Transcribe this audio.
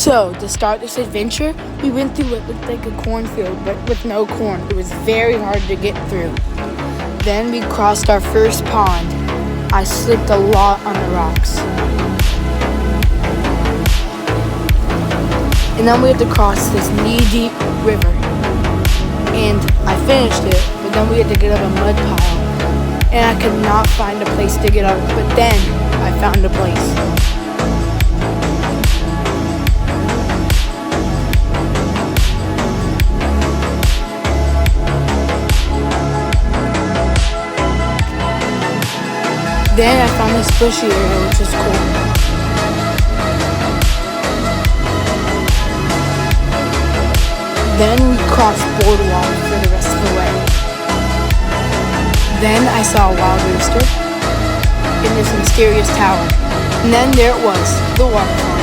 So, to start this adventure, we went through what looked like a cornfield, but with no corn. It was very hard to get through. Then we crossed our first pond. I slipped a lot on the rocks. And then we had to cross this knee-deep river. And I finished it, but then we had to get up a mud pile. And I could not find a place to get up, but then I found a place. Then I found this bushy area, which was cool. Then we crossed boardwalk for the rest of the way. Then I saw a wild rooster in this mysterious tower. And then there it was, the waterfall.